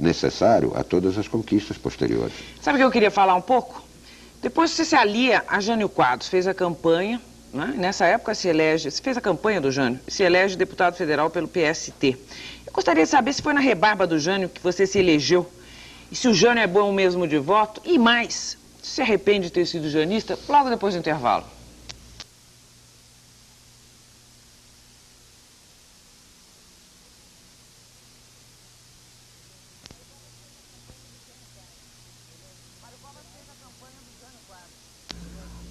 necessário a todas as conquistas posteriores. Sabe o que eu queria falar um pouco? Depois você se alia a Jânio Quadros, fez a campanha, né? Nessa época se elege, você fez a campanha do Jânio, se elege deputado federal pelo PST. Eu gostaria de saber se foi na rebarba do Jânio que você se elegeu, e se o Jânio é bom mesmo de voto, e mais, se arrepende de ter sido janista, logo depois do intervalo.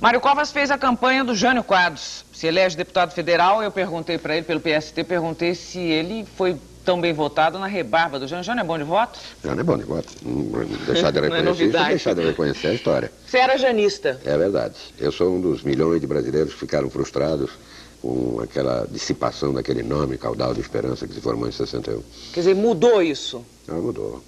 Mário Covas fez a campanha do Jânio Quadros. Se elege deputado federal, eu perguntei para ele, pelo PST, perguntei se ele foi tão bem votado na rebarba do Jânio. Jânio é bom de voto? Jânio é bom de voto. Deixar de reconhecer isso, deixar de reconhecer a história. Você era janista. É verdade. Eu sou um dos milhões de brasileiros que ficaram frustrados com aquela dissipação daquele enorme caudal de esperança que se formou em 61. Quer dizer, mudou isso? Ah, mudou.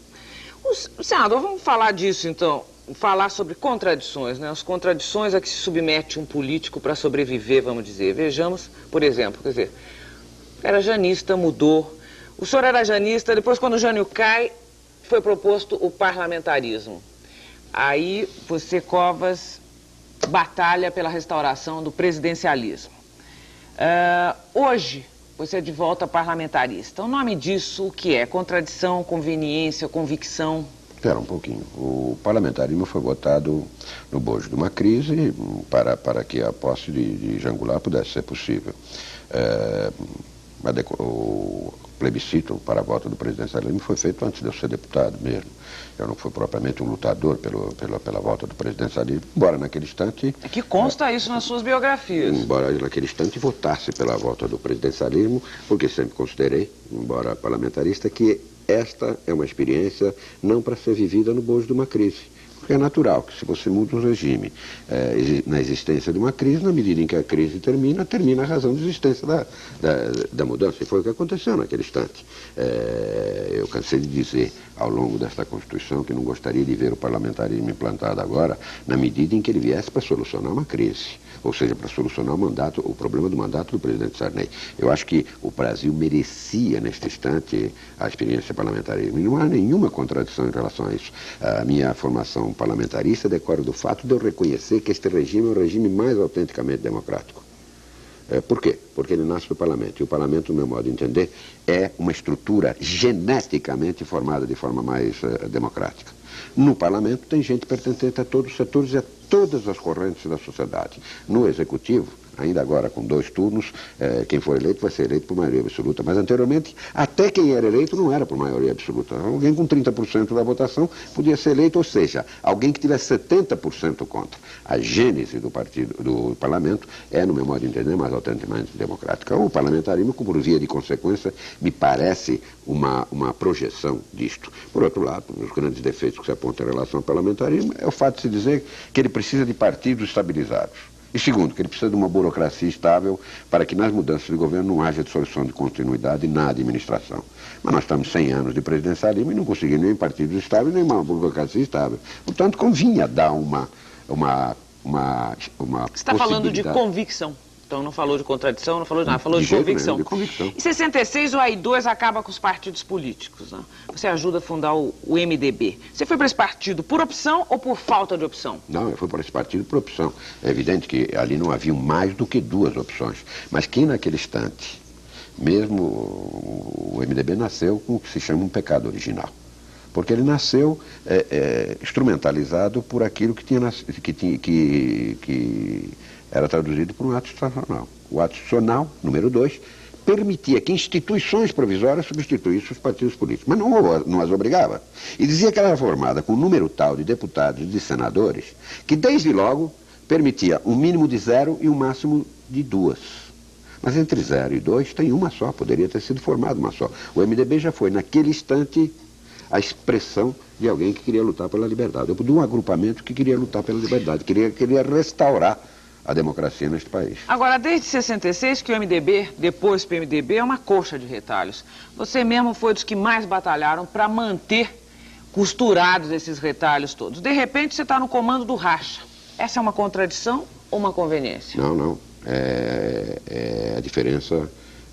Senador, vamos falar disso então. Falar sobre contradições, né? As contradições a que se submete um político para sobreviver, vamos dizer. Vejamos, por exemplo, quer dizer, era janista, mudou. O senhor era janista, depois quando o Jânio cai, foi proposto o parlamentarismo. Aí você, Covas, batalha pela restauração do presidencialismo. Hoje, você é de volta parlamentarista. O nome disso, o que é? Contradição, conveniência, convicção? Espera um pouquinho. O parlamentarismo foi votado no bojo de uma crise para que a posse de Jean Goulart pudesse ser possível. O plebiscito para a volta do presidencialismo foi feito antes de eu ser deputado mesmo. Eu não fui propriamente um lutador pela volta do presidencialismo, embora naquele instante... É que consta isso nas suas biografias. Embora naquele instante votasse pela volta do presidencialismo, porque sempre considerei, embora parlamentarista, que esta é uma experiência não para ser vivida no bojo de uma crise. Porque é natural que se você muda um regime na existência de uma crise, na medida em que a crise termina a razão de existência da mudança. E foi o que aconteceu naquele instante. Eu cansei de dizer ao longo desta Constituição que não gostaria de ver o parlamentarismo implantado agora, na medida em que ele viesse para solucionar uma crise. Ou seja, para solucionar o problema do mandato do presidente Sarney. Eu acho que o Brasil merecia, neste instante, a experiência parlamentarismo. E não há nenhuma contradição em relação a isso. A minha formação parlamentarista decorre do fato de eu reconhecer que este regime é o regime mais autenticamente democrático. Por quê? Porque ele nasce do parlamento. E o parlamento, no meu modo de entender, é uma estrutura geneticamente formada de forma mais democrática. No parlamento tem gente pertencente a todos os setores e a todas as correntes da sociedade. No executivo, ainda agora com 2 turnos, quem for eleito vai ser eleito por maioria absoluta. Mas anteriormente, até quem era eleito não era por maioria absoluta. Alguém com 30% da votação podia ser eleito, ou seja, alguém que tivesse 70% contra. A gênese do parlamento é, no meu modo de entender, mais autenticamente democrática. O parlamentarismo, por via de consequência, me parece uma projeção disto. Por outro lado, um dos grandes defeitos que se aponta em relação ao parlamentarismo é o fato de se dizer que ele precisa de partidos estabilizados. E segundo, que ele precisa de uma burocracia estável para que nas mudanças de governo não haja dissolução de continuidade na administração. Mas nós estamos 100 anos de presidencialismo e não conseguimos nem partidos estáveis, nem uma burocracia estável. Portanto, convinha dar uma Você está falando de convicção. Então não falou de contradição, não falou de nada, falou de convicção. De convicção. Em 66 o AI2 acaba com os partidos políticos, né? Você ajuda a fundar o MDB. Você foi para esse partido por opção ou por falta de opção? Não, eu fui para esse partido por opção. É evidente que ali não havia mais do que 2 opções. Mas que naquele instante, mesmo o MDB nasceu com o que se chama um pecado original. Porque ele nasceu instrumentalizado por aquilo que era traduzido por um ato institucional. O ato institucional, número 2, permitia que instituições provisórias substituíssem os partidos políticos, mas não as obrigava. E dizia que ela era formada com um número tal de deputados e de senadores que, desde logo, permitia um mínimo de 0 e um máximo de 2. Mas entre 0 e 2 tem uma só, poderia ter sido formada uma só. O MDB já foi, naquele instante, a expressão de alguém que queria lutar pela liberdade, de um agrupamento que queria lutar pela liberdade, queria restaurar a democracia neste país. Agora, desde 66 que o MDB, depois do MDB, é uma coxa de retalhos. Você mesmo foi dos que mais batalharam para manter costurados esses retalhos todos. De repente, você está no comando do racha. Essa é uma contradição ou uma conveniência? Não. A diferença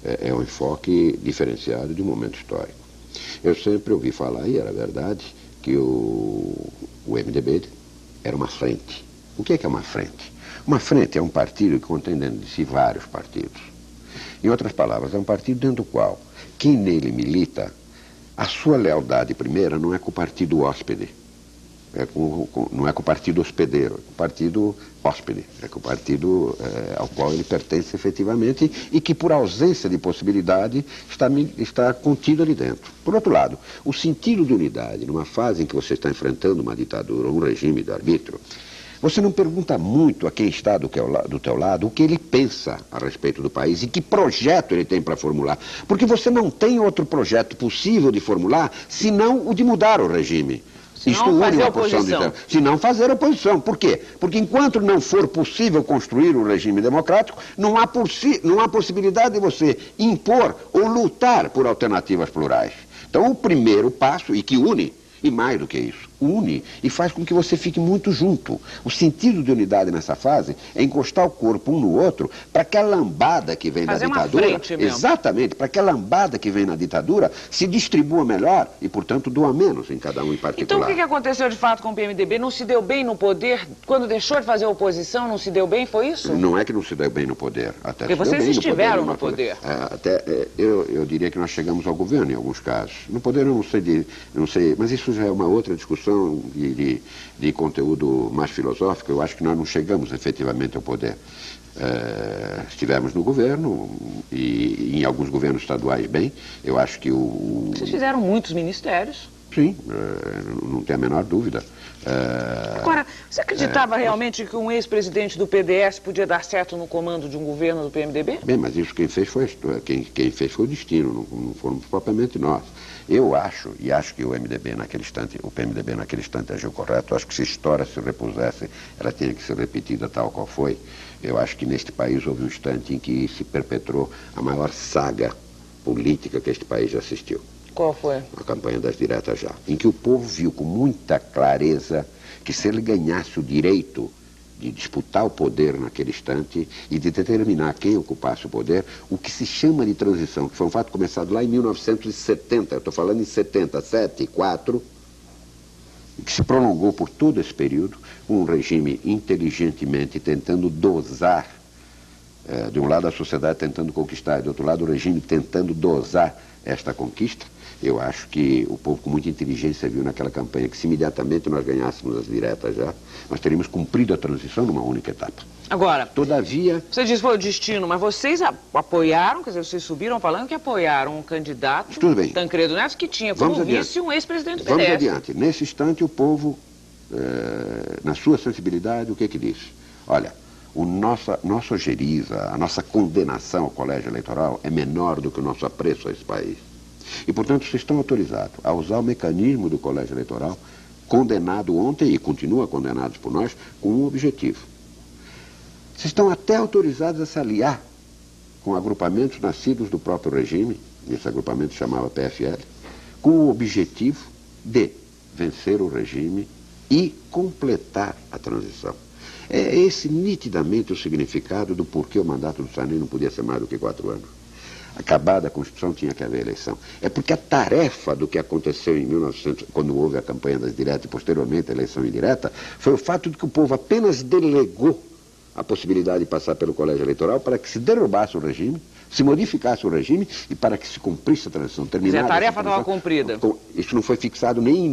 é um enfoque diferenciado de um momento histórico. Eu sempre ouvi falar, e era verdade, que o MDB era uma frente. O que é uma frente? Uma frente é um partido que contém dentro de si vários partidos. Em outras palavras, é um partido dentro do qual quem nele milita, a sua lealdade primeira não é com o partido hóspede, não é com o partido hospedeiro, é com o partido hóspede, é com o partido ao qual ele pertence efetivamente e que, por ausência de possibilidade, está contido ali dentro. Por outro lado, o sentido de unidade, numa fase em que você está enfrentando uma ditadura ou um regime de arbítrio, você não pergunta muito a quem está do teu lado o que ele pensa a respeito do país e que projeto ele tem para formular. Porque você não tem outro projeto possível de formular senão o de mudar o regime. Se não fazer oposição. Por quê? Porque enquanto não for possível construir um regime democrático, não há possibilidade de você impor ou lutar por alternativas plurais. Então o primeiro passo, e que une, e mais do que isso, une e faz com que você fique muito junto. O sentido de unidade nessa fase é encostar o corpo um no outro para que a lambada que vem da ditadura, exatamente, para que a lambada que vem na ditadura se distribua melhor e, portanto, doa menos em cada um em particular. Então o que aconteceu de fato com o PMDB? Não se deu bem no poder? Quando deixou de fazer oposição, não se deu bem? Foi isso? Não é que não se deu bem no poder. Até porque vocês estiveram no poder. Eu diria que nós chegamos ao governo em alguns casos. No poder eu não sei, mas isso já é uma outra discussão de conteúdo mais filosófico. Eu acho que nós não chegamos efetivamente ao poder. Estivemos no governo e em alguns governos estaduais bem. Eu acho que Vocês fizeram muitos ministérios. Sim, não tem a menor dúvida. Agora, você acreditava realmente que um ex-presidente do PDS podia dar certo no comando de um governo do PMDB? Bem, mas isso quem fez foi o destino, não fomos propriamente nós. Eu acho, e acho que o PMDB naquele instante agiu correto. Eu acho que se a história se repusesse, ela tinha que ser repetida tal qual foi. Eu acho que neste país houve um instante em que se perpetrou a maior saga política que este país já assistiu. Qual foi? A campanha das diretas já. Em que o povo viu com muita clareza que se ele ganhasse o direito de disputar o poder naquele instante e de determinar quem ocupasse o poder, o que se chama de transição, que foi um fato começado lá em 1970, eu estou falando em 77, 4, que se prolongou por todo esse período, um regime inteligentemente tentando dosar, de um lado a sociedade tentando conquistar, e do outro lado o regime tentando dosar esta conquista. Eu acho que o povo com muita inteligência viu naquela campanha que se imediatamente nós ganhássemos as diretas já, nós teríamos cumprido a transição numa única etapa. Agora, todavia... Você disse que foi o destino, mas vocês apoiaram, quer dizer, vocês subiram falando que apoiaram um candidato, tudo bem, Tancredo Neves, que tinha como vice um ex-presidente do PDS. Vamos adiante. Nesse instante o povo, na sua sensibilidade, o que disse? Olha, nossa ojeriza, a nossa condenação ao colégio eleitoral é menor do que o nosso apreço a esse país. E, portanto, vocês estão autorizados a usar o mecanismo do colégio eleitoral, condenado ontem e continua condenado por nós, com um objetivo. Vocês estão até autorizados a se aliar com agrupamentos nascidos do próprio regime, esse agrupamento se chamava PFL, com o objetivo de vencer o regime e completar a transição. É esse nitidamente o significado do porquê o mandato do Sarney não podia ser mais do que 4 anos. Acabada a Constituição, tinha que haver eleição. É porque a tarefa do que aconteceu em 1900, quando houve a campanha das diretas e posteriormente a eleição indireta, foi o fato de que o povo apenas delegou a possibilidade de passar pelo colégio eleitoral para que se derrubasse o regime, se modificasse o regime e para que se cumprisse a transição. A tarefa estava cumprida. Isso não foi fixado nem em